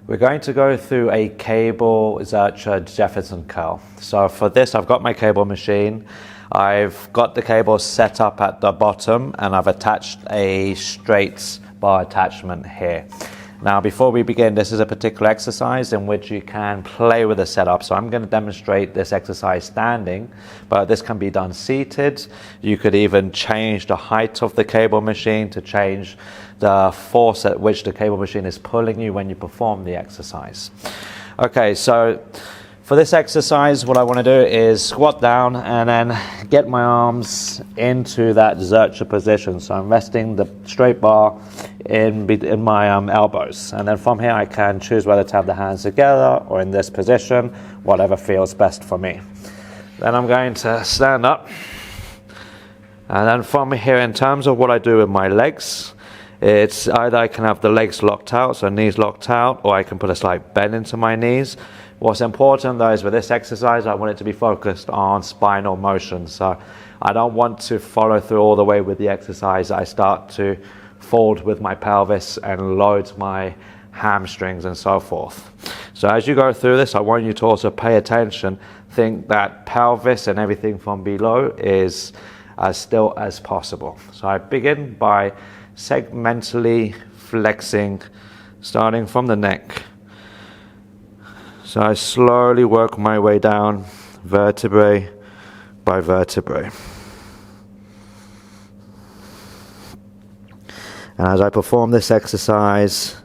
We're going to go through a cable Zercher Jefferson curl. So for this, I've got my cable machine. I've got the cable set up at the bottom and I've attached a straight bar attachment here. Now, before we begin, this is a particular exercise in which you can play with the setup. So I'm going to demonstrate this exercise standing, but this can be done seated. You could even change the height of the cable machine to change the force at which the cable machine is pulling you when you perform the exercise. Okay, so for this exercise, what I want to do is squat down and then get my arms into that Zercher position. So I'm resting the straight bar in my elbows. And then from here, I can choose whether to have the hands together or in this position, whatever feels best for me. Then I'm going to stand up. And then from here, in terms of what I do with my legs, it's either I can have the legs locked out, so knees locked out, or I can put a slight bend into my knees. What's important though is with this exercise, I want it to be focused on spinal motion. So I don't want to follow through all the way with the exercise. I start to fold with my pelvis and load my hamstrings and so forth. So as you go through this, I want you to also pay attention. Think that pelvis and everything from below is as still as possible. So I begin by segmentally flexing, starting from the neck. So I slowly work my way down, vertebrae by vertebrae. And as I perform this exercise,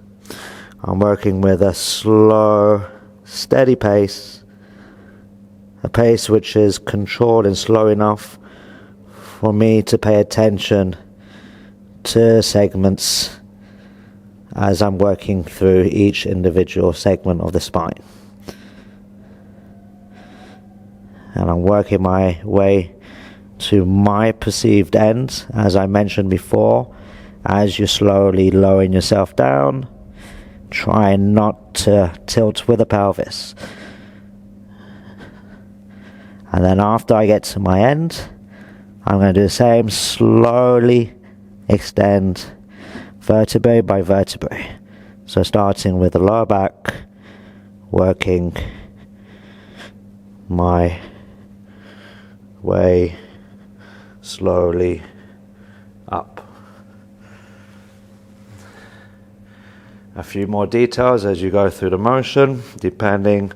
I'm working with a slow, steady pace, a pace which is controlled and slow enough for me to pay attention to segments as I'm working through each individual segment of the spine. And I'm working my way to my perceived end. As I mentioned before, as you're slowly lowering yourself down, try not to tilt with the pelvis. And then after I get to my end, I'm going to do the same, slowly extend vertebrae by vertebrae. So starting with the lower back, working my way slowly up. A few more details as you go through the motion, depending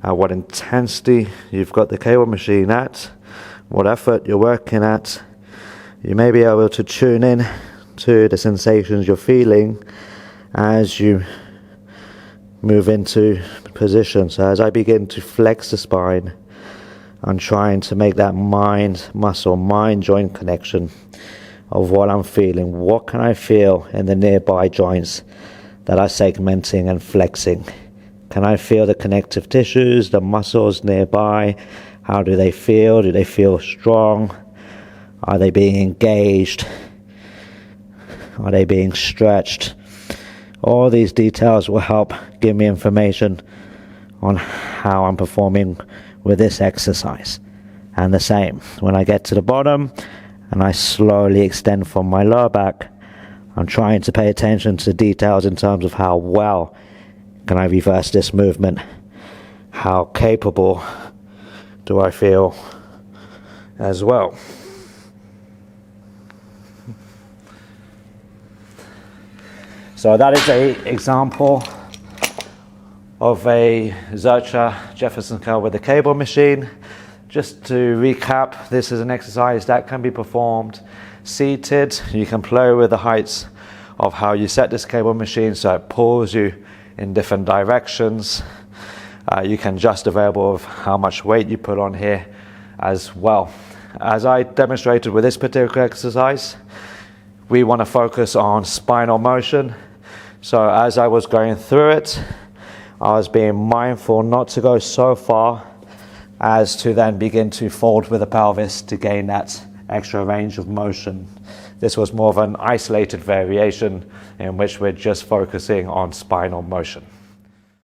on what intensity you've got the cable machine at, what effort you're working at. You may be able to tune in to the sensations you're feeling as you move into position. So as I begin to flex the spine, I'm trying to make that mind joint connection of what I'm feeling. What can I feel in the nearby joints that are segmenting and flexing? Can I feel the connective tissues, the muscles nearby? How do they feel? Do they feel strong? Are they being engaged? Are they being stretched? All these details will help give me information on how I'm performing with this exercise. And the same, when I get to the bottom and I slowly extend from my lower back, I'm trying to pay attention to details in terms of how well can I reverse this movement? How capable do I feel as well? So that is an example of a Zercher Jefferson curl with a cable machine. Just to recap, this is an exercise that can be performed seated. You can play with the heights of how you set this cable machine so it pulls you in different directions. You can adjust the variable of how much weight you put on here as well. As I demonstrated with this particular exercise, we want to focus on spinal motion. So as I was going through it, I was being mindful not to go so far as to then begin to fold with the pelvis to gain that extra range of motion. This was more of an isolated variation in which we're just focusing on spinal motion.